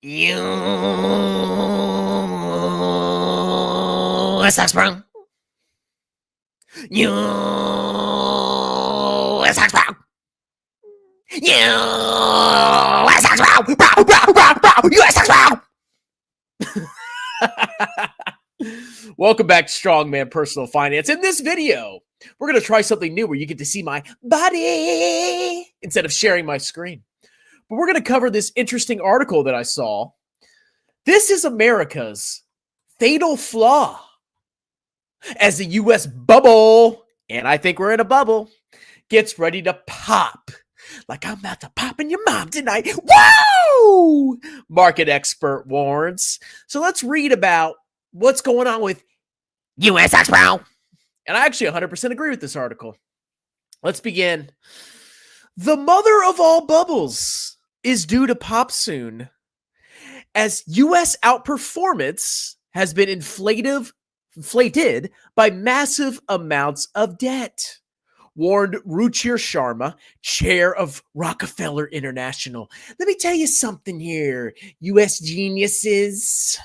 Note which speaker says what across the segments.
Speaker 1: U.S. bro. U.S. bro. U.S. bro. U.S. bro. Welcome back to Strongman Personal Finance. In this video, we're going to try something new where you get to see my body instead of sharing my screen. But we're going to cover this interesting article that I saw. This is America's fatal flaw as the U.S. bubble, and I think we're in a bubble, gets ready to pop. Like I'm about to pop in your mom tonight. Whoa! Market expert warns. So let's read about what's going on with U.S. bro. And I actually 100% agree with this article. Let's begin. The mother of all bubbles is due to pop soon as U.S. outperformance has been inflated by massive amounts of debt, warned Ruchir Sharma, chair of Rockefeller International. Let me tell you something here, U.S. geniuses.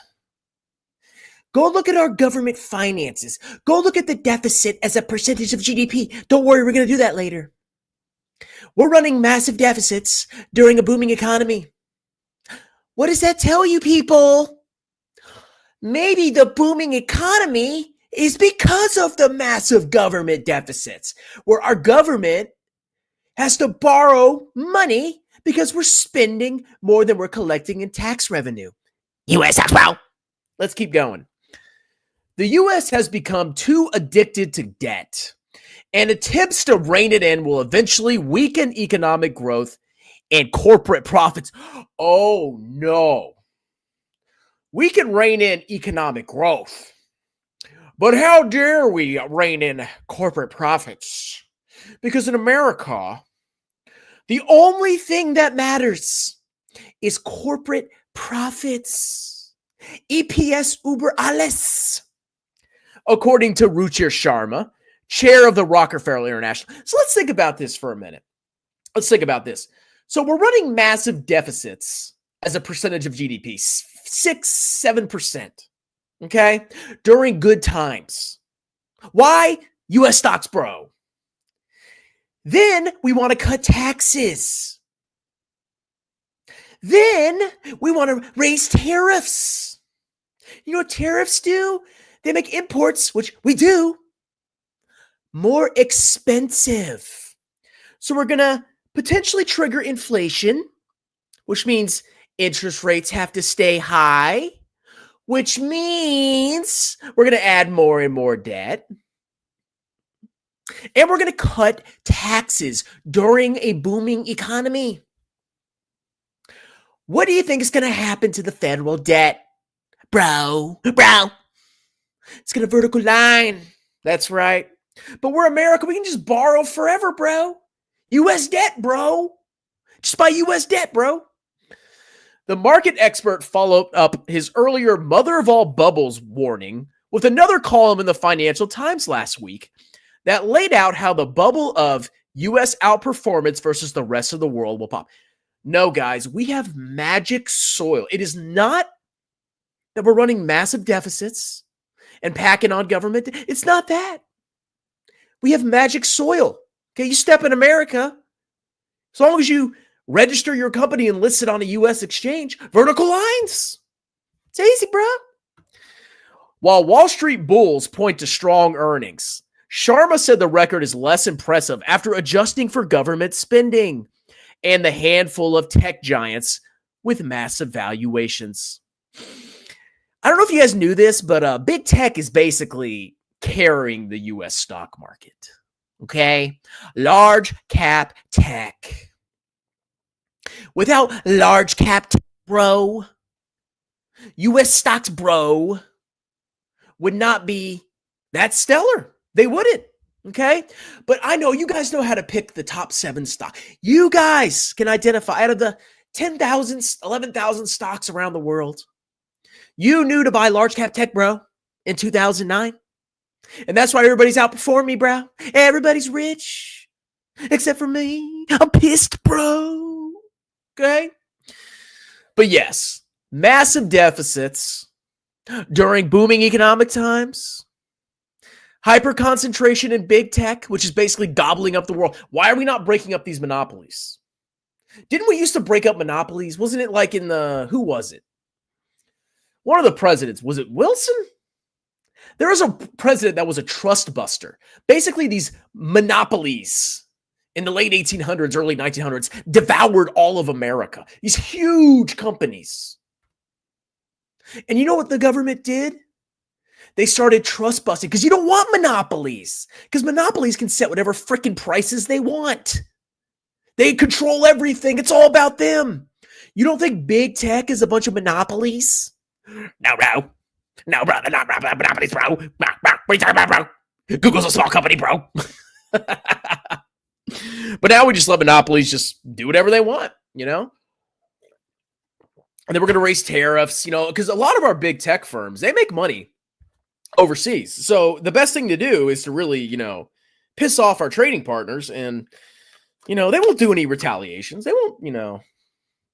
Speaker 1: Go look at our government finances. Go look at the deficit as a percentage of GDP. Don't worry, we're going to do that later. We're running massive deficits during a booming economy. What does that tell you, people? Maybe the booming economy is because of the massive government deficits, where our government has to borrow money because we're spending more than we're collecting in tax revenue. U.S. bro. Let's keep going. The U.S. has become too addicted to debt, and attempts to rein it in will eventually weaken economic growth and corporate profits. Oh, no. We can rein in economic growth, but how dare we rein in corporate profits? Because in America, the only thing that matters is corporate profits. EPS über alles. According to Ruchir Sharma, chair of the Rockefeller International. So let's think about this for a minute. Let's think about this. So we're running massive deficits as a percentage of GDP, 6-7%, okay, during good times. Why? U.S. stocks, bro. Then we want to cut taxes. Then we want to raise tariffs. You know what tariffs do? They make imports, which we do, more expensive. So we're going to potentially trigger inflation, which means interest rates have to stay high, which means we're going to add more and more debt. And we're going to cut taxes during a booming economy. What do you think is going to happen to the federal debt? Bro. It's going to vertical line. That's right. But we're America. We can just borrow forever, bro. U.S. debt, bro. Just buy U.S. debt, bro. The market expert followed up his earlier mother of all bubbles warning with another column in the Financial Times last week that laid out how the bubble of U.S. outperformance versus the rest of the world will pop. No, guys, we have magic soil. It is not that we're running massive deficits and packing on government. It's not that. We have magic soil. Okay, you step in America, as long as you register your company and list it on a U.S. exchange, vertical lines. It's easy, bro. While Wall Street bulls point to strong earnings, Sharma said the record is less impressive after adjusting for government spending and the handful of tech giants with massive valuations. I don't know if you guys knew this, but big tech is basically carrying the U.S. stock market. Okay? Large cap tech. Without large cap tech, bro, U.S. stocks, bro, would not be that stellar. They wouldn't. Okay? But I know you guys know how to pick the top 7 stocks. You guys can identify out of the 10,000, 11,000 stocks around the world. You knew to buy large cap tech, bro, in 2009. And that's why everybody's outperformed me, bro. Everybody's rich. Except for me. I'm pissed, bro. Okay? But yes, massive deficits during booming economic times, hyper concentration in big tech, which is basically gobbling up the world. Why are we not breaking up these monopolies? Didn't we used to break up monopolies? Wasn't it like in who was it? One of the presidents, was it Wilson? There was a president that was a trust buster. Basically, these monopolies in the late 1800s, early 1900s devoured all of America. These huge companies. And you know what the government did? They started trust busting because you don't want monopolies. Because monopolies can set whatever freaking prices they want. They control everything. It's all about them. You don't think big tech is a bunch of monopolies? No, bro. No, bro. They're not monopolies, bro. What are you talking about, bro? Google's a small company, bro. But now we just let monopolies just do whatever they want, you know? And then we're going to raise tariffs, you know, because a lot of our big tech firms, they make money overseas. So the best thing to do is to really, you know, piss off our trading partners and, you know, they won't do any retaliations. They won't, you know,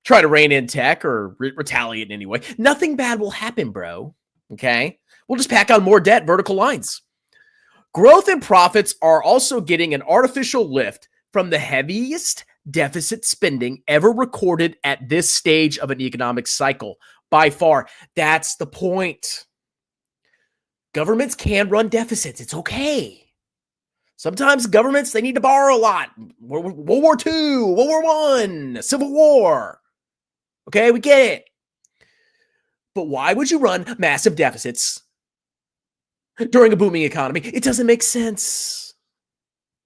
Speaker 1: try to rein in tech or retaliate in any way. Nothing bad will happen, bro. Okay? We'll just pack on more debt, vertical lines. Growth and profits are also getting an artificial lift from the heaviest deficit spending ever recorded at this stage of an economic cycle. By far, that's the point. Governments can run deficits. It's okay. Sometimes governments, they need to borrow a lot. World War II, World War I, Civil War. Okay, we get it. But why would you run massive deficits during a booming economy? It doesn't make sense.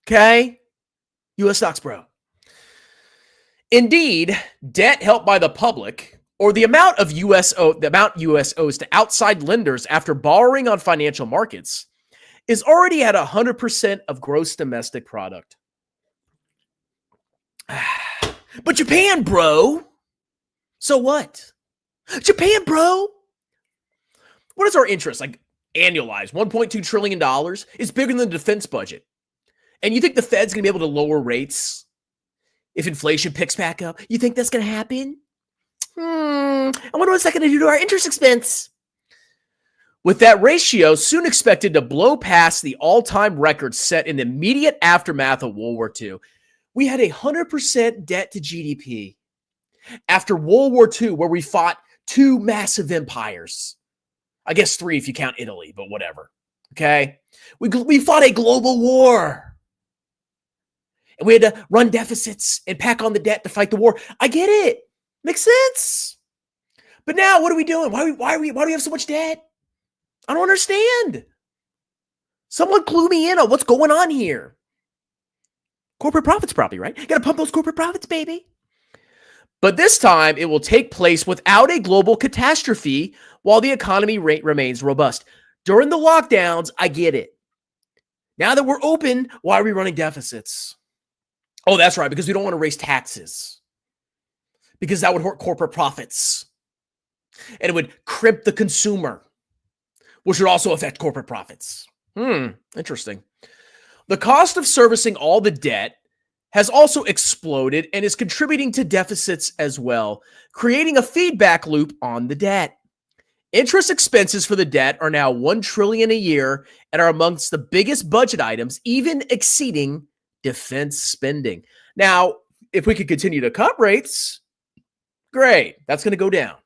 Speaker 1: Okay? U.S. stocks, bro. Indeed, debt held by the public, or the amount U.S. owes to outside lenders after borrowing on financial markets, is already at 100% of gross domestic product. But Japan, bro. So what? Japan, bro. What is our interest? Like annualized, $1.2 trillion. It's bigger than the defense budget. And you think the Fed's going to be able to lower rates if inflation picks back up? You think that's going to happen? I wonder what's that going to do to our interest expense? With that ratio soon expected to blow past the all-time record set in the immediate aftermath of World War II. We had 100% debt to GDP after World War II, where we fought two massive empires. I guess three if you count Italy, but whatever. Okay? We fought a global war. And we had to run deficits and pack on the debt to fight the war. I get it. Makes sense. But now, what are we doing? Why do we have so much debt? I don't understand. Someone clue me in on what's going on here. Corporate profits probably, right? You got to pump those corporate profits, baby. But this time, it will take place without a global catastrophe while the economy rate remains robust. During the lockdowns, I get it. Now that we're open, why are we running deficits? Oh, that's right, because we don't want to raise taxes. Because that would hurt corporate profits. And it would crimp the consumer, which would also affect corporate profits. Interesting. The cost of servicing all the debt has also exploded and is contributing to deficits as well, creating a feedback loop on the debt. Interest expenses for the debt are now $1 trillion a year and are amongst the biggest budget items, even exceeding defense spending. Now, if we could continue to cut rates, great. That's going to go down.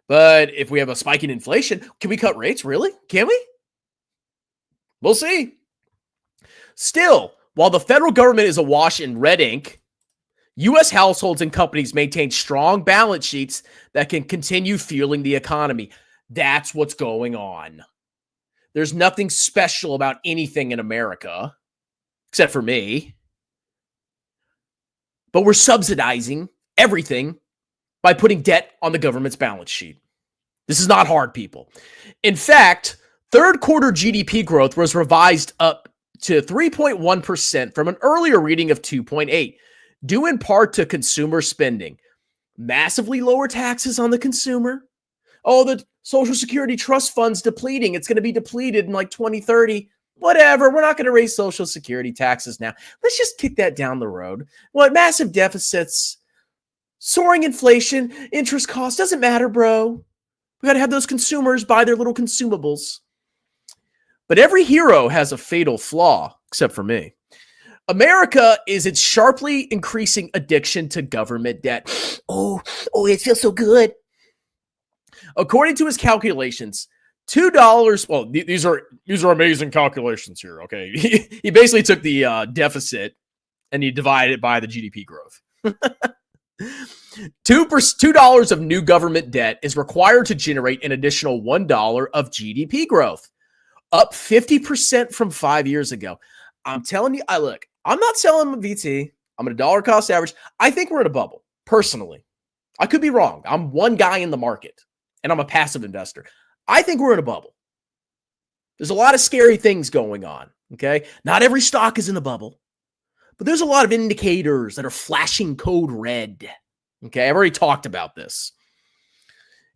Speaker 1: But if we have a spike in inflation, can we cut rates? Really? Can we? We'll see. Still, while the federal government is awash in red ink, U.S. households and companies maintain strong balance sheets that can continue fueling the economy. That's what's going on. There's nothing special about anything in America, except for me. But we're subsidizing everything by putting debt on the government's balance sheet. This is not hard, people. In fact, third quarter GDP growth was revised up to 3.1% from an earlier reading of 2.8%, due in part to consumer spending. Massively lower taxes on the consumer. Oh, the Social Security trust fund's depleting. It's going to be depleted in like 2030. Whatever. We're not going to raise Social Security taxes now. Let's just kick that down the road. What massive deficits? Soaring inflation, interest costs, doesn't matter, bro. We got to have those consumers buy their little consumables. But every hero has a fatal flaw, except for me. America is its sharply increasing addiction to government debt. Oh, it feels so good. According to his calculations, $2. Well, these are amazing calculations here. Okay, he basically took the deficit and he divided it by the GDP growth. $2 of new government debt is required to generate an additional $1 of GDP growth, up 50% from 5 years ago. I'm telling you, I'm not selling VT. I'm at a dollar cost average. I think we're in a bubble, personally. I could be wrong. I'm one guy in the market, and I'm a passive investor. I think we're in a bubble. There's a lot of scary things going on, okay? Not every stock is in a bubble, but there's a lot of indicators that are flashing code red, okay? I've already talked about this.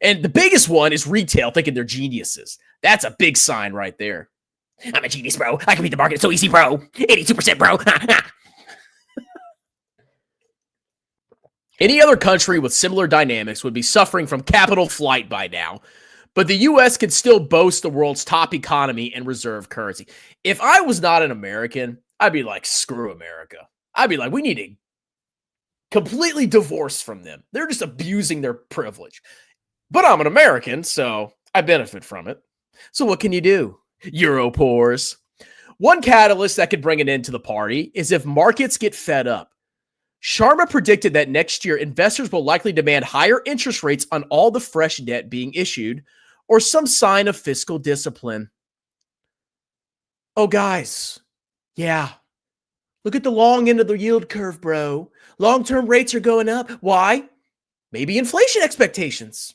Speaker 1: And the biggest one is retail thinking they're geniuses. That's a big sign right there. I'm a genius, bro. I can beat the market. It's so easy, bro. 82%, bro. Any other country with similar dynamics would be suffering from capital flight by now, but the U.S. can still boast the world's top economy and reserve currency. If I was not an American, I'd be like, screw America. I'd be like, we need to completely divorce from them. They're just abusing their privilege. But I'm an American, so I benefit from it. So what can you do? Euro pours. One catalyst that could bring an end to the party is if markets get fed up. Sharma predicted that next year, investors will likely demand higher interest rates on all the fresh debt being issued, or some sign of fiscal discipline. Oh, guys. Yeah. Look at the long end of the yield curve, bro. Long-term rates are going up. Why? Maybe inflation expectations.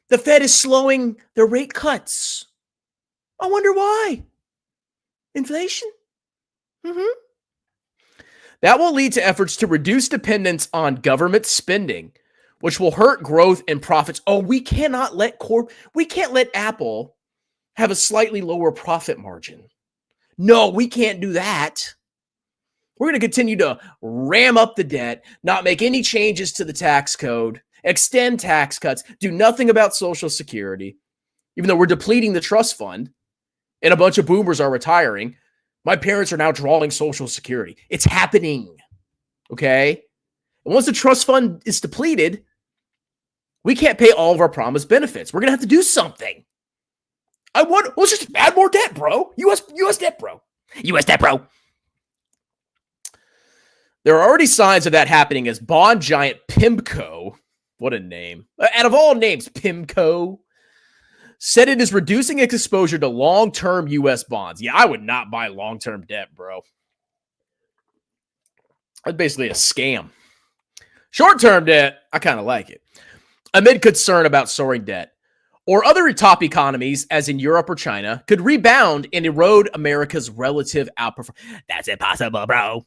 Speaker 1: The Fed is slowing their rate cuts. I wonder why. Inflation? That will lead to efforts to reduce dependence on government spending, which will hurt growth and profits. Oh, we can't let Apple have a slightly lower profit margin. No, we can't do that. We're going to continue to ram up the debt, not make any changes to the tax code, extend tax cuts, do nothing about Social Security, even though we're depleting the trust fund and a bunch of boomers are retiring. My parents are now drawing Social Security. It's happening, okay? And once the trust fund is depleted, we can't pay all of our promised benefits. We're going to have to do something. Let's just add more debt, bro. U.S. debt, bro. U.S. debt, bro. There are already signs of that happening as bond giant PIMCO, what a name, out of all names, PIMCO, said it is reducing its exposure to long-term U.S. bonds. Yeah, I would not buy long-term debt, bro. That's basically a scam. Short-term debt, I kind of like it. Amid concern about soaring debt, or other top economies, as in Europe or China, could rebound and erode America's relative outperformance. That's impossible, bro.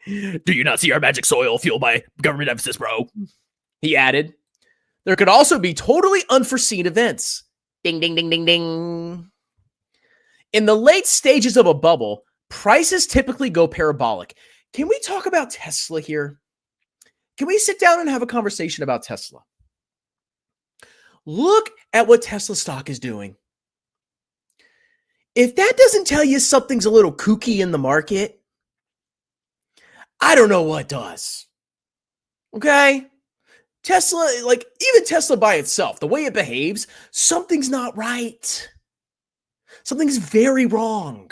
Speaker 1: Do you not see our magic soil fueled by government deficits, bro? He added. There could also be totally unforeseen events. Ding, ding, ding, ding, ding. In the late stages of a bubble, prices typically go parabolic. Can we talk about Tesla here? Can we sit down and have a conversation about Tesla? Look at what Tesla stock is doing. If that doesn't tell you something's a little kooky in the market, I don't know what does. Okay? Tesla, even Tesla by itself, the way it behaves, something's not right. Something's very wrong.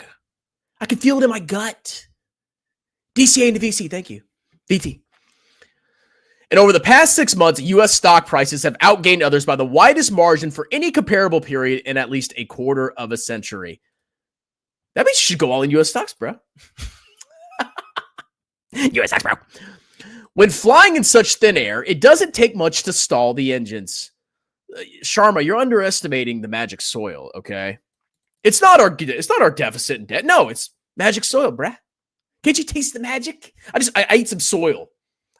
Speaker 1: I can feel it in my gut. DCA into VC, thank you. VT. And over the past 6 months, U.S. stock prices have outgained others by the widest margin for any comparable period in at least a quarter of a century. That means you should go all in U.S. stocks, bro. U.S. stocks, bro. When flying in such thin air, it doesn't take much to stall the engines. Sharma, you're underestimating the magic soil, okay? It's not our deficit in debt. No, it's magic soil, bruh. Can't you taste the magic? I ate some soil.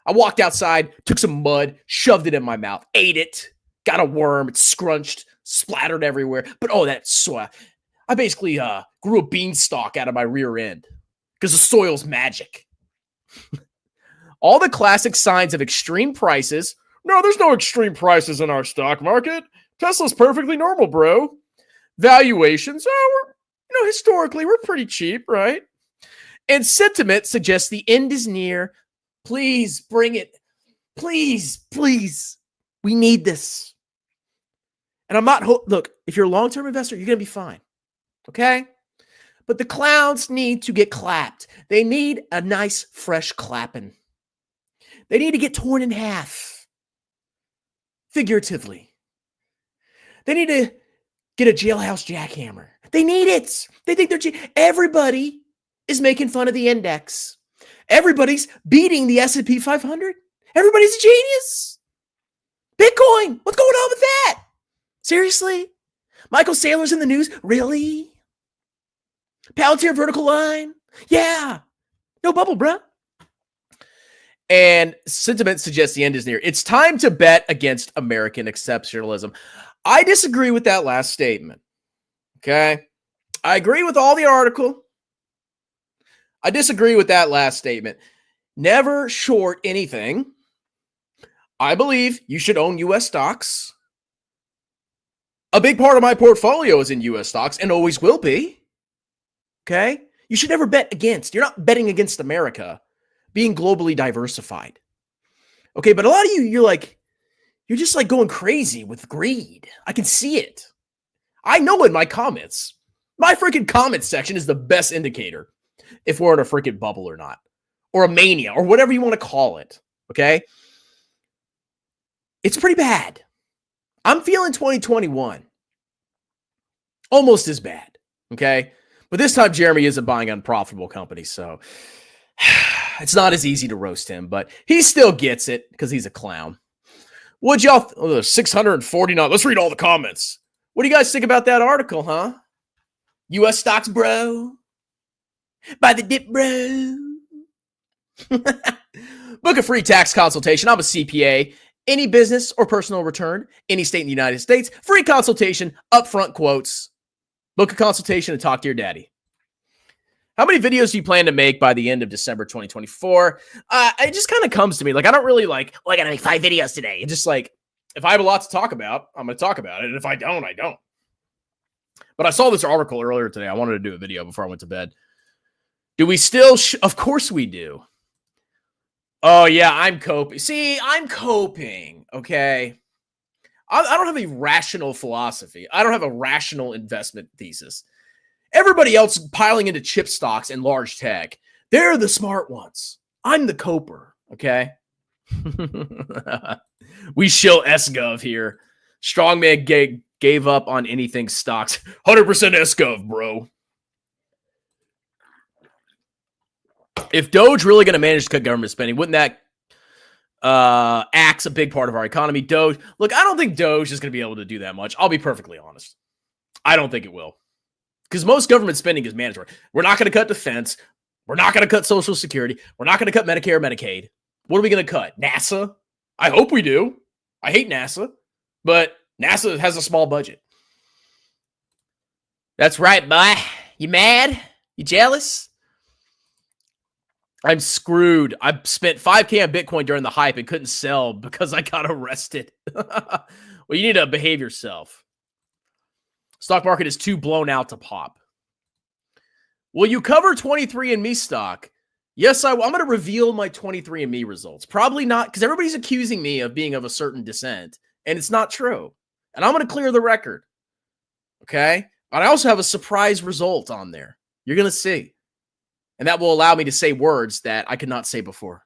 Speaker 1: I walked outside, took some mud, shoved it in my mouth, ate it, got a worm, it scrunched, splattered everywhere. But that soil. I basically grew a beanstalk out of my rear end because the soil's magic. All the classic signs of extreme prices. No, there's no extreme prices in our stock market. Tesla's perfectly normal, bro. Valuations, historically, we're pretty cheap, right? And sentiment suggests the end is near. Please bring it. Please, please. We need this. And I'm not, look, if you're a long-term investor, you're going to be fine. Okay? But the clowns need to get clapped. They need a nice, fresh clapping. They need to get torn in half. Figuratively. They need to get a jailhouse jackhammer. They need it. They think everybody is making fun of the index. Everybody's beating the S&P 500. Everybody's a genius. Bitcoin. What's going on with that? Seriously? Michael Saylor's in the news? Really? Palantir vertical line? Yeah. No bubble, bruh. And sentiment suggests the end is near. It's time to bet against American exceptionalism. I disagree with that last statement. Okay? I agree with all the article. I disagree with that last statement. Never short anything. I believe you should own U.S. stocks. A big part of my portfolio is in U.S. stocks and always will be. Okay? You should never bet against. You're not betting against America being globally diversified. Okay, but a lot of you're just like going crazy with greed. I can see it. I know in my comments. My freaking comment section is the best indicator if we're in a freaking bubble or not, or a mania, or whatever you want to call it. Okay? It's pretty bad. I'm feeling 2021 almost as bad. Okay? But this time, Jeremy isn't buying unprofitable companies, so it's not as easy to roast him, but he still gets it because he's a clown. Would y'all, 649, let's read all the comments. What do you guys think about that article, huh? U.S. stocks, bro. Buy the dip, bro. Book a free tax consultation. I'm a CPA. Any business or personal return, any state in the United States, free consultation, upfront quotes. Book a consultation and talk to your daddy. How many videos do you plan to make by the end of December 2024? It just kind of comes to me. Like, I don't really I got to make 5 videos today. It's just like, if I have a lot to talk about, I'm going to talk about it. And if I don't, I don't. But I saw this article earlier today. I wanted to do a video before I went to bed. Do we still? Of course we do. Oh, yeah, I'm coping. See, I'm coping, okay? I don't have a rational philosophy. I don't have a rational investment thesis. Everybody else piling into chip stocks and large tech, they're the smart ones. I'm the coper, okay? We shill SGov here. Strongman gave up on anything stocks. 100% SGov, bro. If Doge really going to manage to cut government spending, wouldn't that axe a big part of our economy? Doge, look, I don't think Doge is going to be able to do that much. I'll be perfectly honest. I don't think it will. Because most government spending is mandatory. We're not going to cut defense. We're not going to cut Social Security. We're not going to cut Medicare, Medicaid. What are we going to cut? NASA? I hope we do. I hate NASA. But NASA has a small budget. That's right, boy. You mad? You jealous? I'm screwed. I spent $5K on Bitcoin during the hype and couldn't sell because I got arrested. Well, you need to behave yourself. Stock market is too blown out to pop. Will you cover 23andMe stock? Yes, I'm going to reveal my 23andMe results. Probably not, because everybody's accusing me of being of a certain descent, and it's not true. And I'm going to clear the record. Okay? But I also have a surprise result on there. You're going to see. And that will allow me to say words that I could not say before.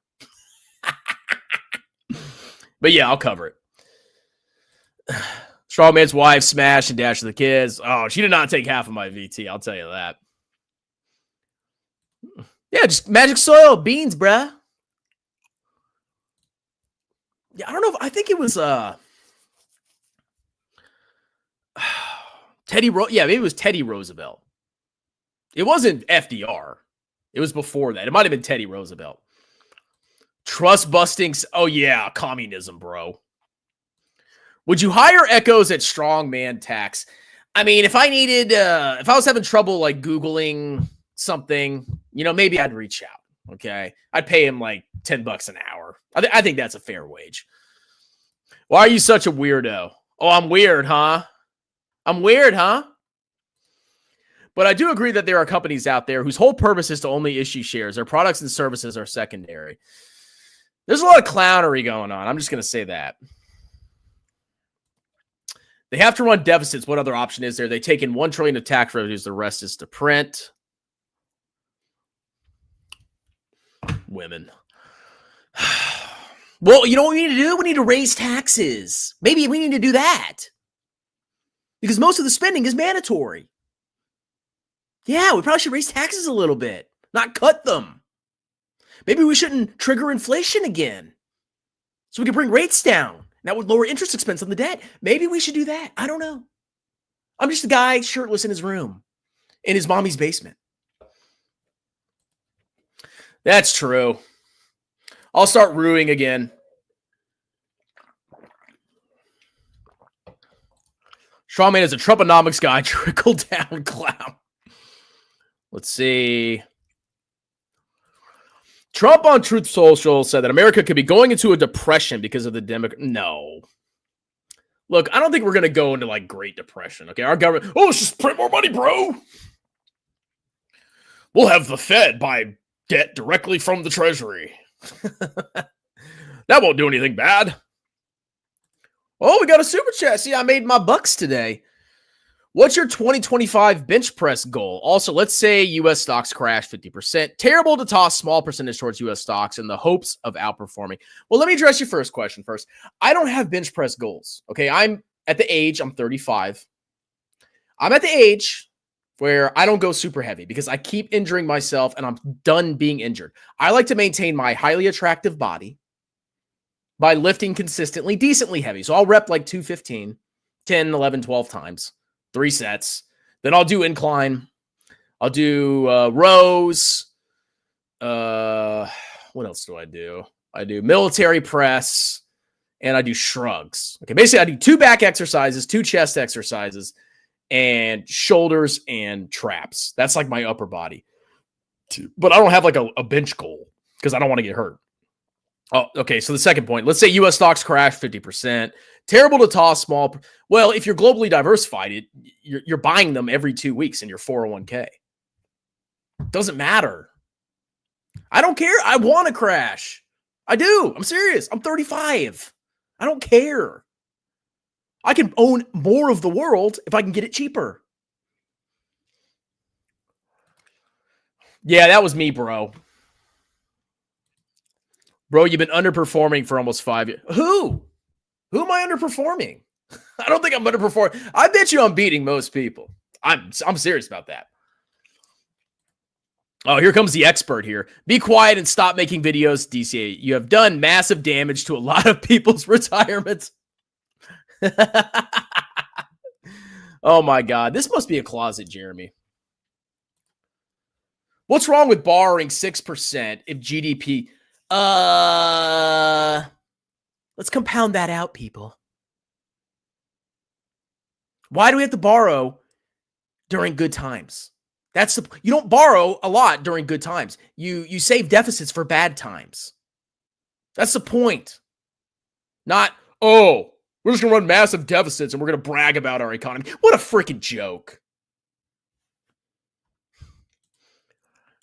Speaker 1: But yeah, I'll cover it. Strongman's wife smashed and dashed the kids. Oh, she did not take half of my VT. I'll tell you that. Yeah, just magic soil beans, bruh. Yeah, I don't know. I think it was maybe it was Teddy Roosevelt. It wasn't FDR. It was before that. It might have been Teddy Roosevelt. Trust busting. Oh, yeah. Communism, bro. Would you hire Ekkos at Strongman Tax? I mean, if I needed, if I was having trouble like Googling something, maybe I'd reach out. Okay. I'd pay him like $10 an hour. I think that's a fair wage. Why are you such a weirdo? Oh, I'm weird, huh? I'm weird, huh? But I do agree that there are companies out there whose whole purpose is to only issue shares. Their products and services are secondary. There's a lot of clownery going on. I'm just going to say that. They have to run deficits. What other option is there? They take in $1 trillion of tax revenues. The rest is to print. Women. Well, you know what we need to do? We need to raise taxes. Maybe we need to do that. Because most of the spending is mandatory. Yeah, we probably should raise taxes a little bit, not cut them. Maybe we shouldn't trigger inflation again so we can bring rates down. That would lower interest expense on the debt. Maybe we should do that. I don't know. I'm just a guy shirtless in his room, in his mommy's basement. That's true. I'll start ruining again. Strongman is a Trumponomics guy, trickle down clown. Let's see. Trump on Truth Social said that America could be going into a depression because of the Democrat. No. Look, I don't think we're going to go into like Great Depression. Okay, our government. Oh, let's just print more money, bro. We'll have the Fed buy debt directly from the Treasury. That won't do anything bad. Oh, we got a super chat. See, I made my bucks today. What's your 2025 bench press goal? Also, let's say U.S. stocks crash 50%. Terrible to toss small percentage towards U.S. stocks in the hopes of outperforming. Well, let me address your first question first. I don't have bench press goals. Okay, I'm 35. I'm at the age where I don't go super heavy because I keep injuring myself and I'm done being injured. I like to maintain my highly attractive body by lifting consistently, decently heavy. So I'll rep like 215, 10, 11, 12 times, 3 sets. Then I'll do incline. I'll do rows. What else do? I do military press and I do shrugs. Okay, basically I do 2 back exercises, 2 chest exercises, and shoulders and traps. That's like my upper body. But I don't have like a bench goal because I don't want to get hurt. Oh, okay. So the second point, let's say U.S. stocks crash 50%. Terrible to toss small. Well, if you're globally diversified, you're buying them every 2 weeks in your 401k. Doesn't matter. I don't care. I want to crash. I do. I'm serious. I'm 35. I don't care. I can own more of the world if I can get it cheaper. Yeah, that was me, bro. Bro, you've been underperforming for almost 5 years. Who am I underperforming? I don't think I'm underperforming. I bet you I'm beating most people. I'm serious about that. Oh, here comes the expert here. Be quiet and stop making videos, DCA. You have done massive damage to a lot of people's retirements. Oh my God. This must be a closet, Jeremy. What's wrong with borrowing 6% if GDP... let's compound that out, people. Why do we have to borrow during good times? You don't borrow a lot during good times. You save deficits for bad times. That's the point. Not, oh, we're just going to run massive deficits and we're going to brag about our economy. What a freaking joke.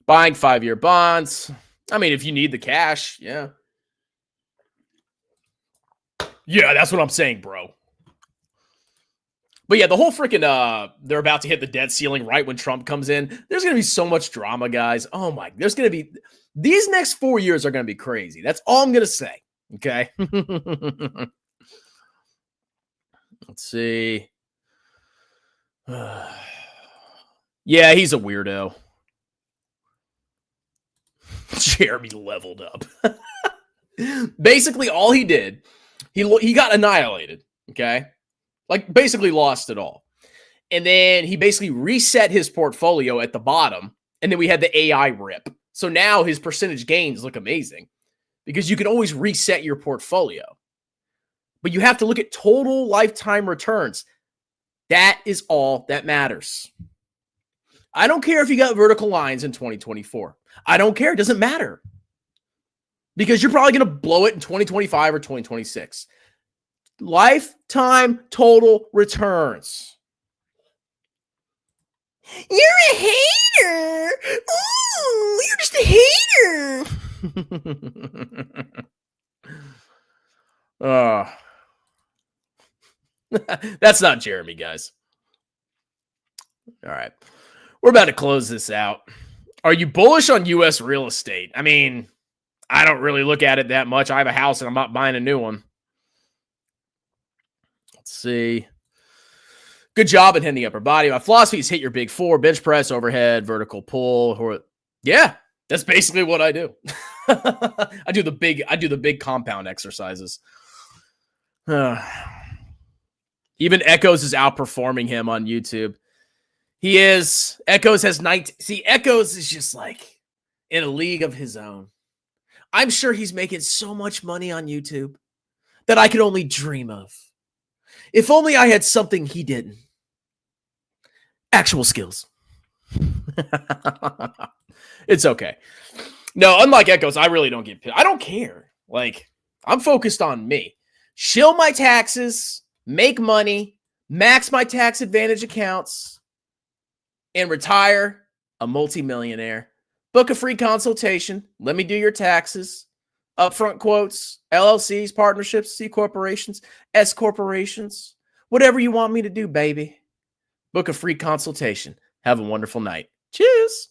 Speaker 1: Buying 5-year bonds. I mean, if you need the cash, yeah. Yeah, that's what I'm saying, bro. But yeah, the whole freaking, they're about to hit the debt ceiling right when Trump comes in. There's going to be so much drama, guys. Oh my, these next 4 years are going to be crazy. That's all I'm going to say. Okay. Let's see. Yeah, he's a weirdo. Jeremy leveled up. Basically, all he did, he got annihilated, okay? Like, basically lost it all. And then he basically reset his portfolio at the bottom, and then we had the AI rip. So now his percentage gains look amazing because you can always reset your portfolio. But you have to look at total lifetime returns. That is all that matters. I don't care if you got vertical lines in 2024. I don't care. It doesn't matter. Because you're probably going to blow it in 2025 or 2026. Lifetime total returns. You're a hater. Ooh, you're just a hater. That's not Jeremy, guys. All right. We're about to close this out. Are you bullish on U.S. real estate? I mean, I don't really look at it that much. I have a house and I'm not buying a new one. Let's see. Good job at hitting the upper body. My philosophy is hit your big four, bench press, overhead, vertical pull. Yeah, that's basically what I do. I do the big compound exercises. Even Ekko's is outperforming him on YouTube. He is. Ekko's has 19. See, Ekko's is just like in a league of his own. I'm sure he's making so much money on YouTube that I could only dream of. If only I had something he didn't. Actual skills. It's okay. No, unlike Ekko's, I really don't get pissed. I don't care. Like, I'm focused on me. Shill my taxes, make money, max my tax advantage accounts, and retire a multimillionaire. Book a free consultation. Let me do your taxes. Upfront quotes, LLCs, partnerships, C corporations, S corporations. Whatever you want me to do, baby. Book a free consultation. Have a wonderful night. Cheers.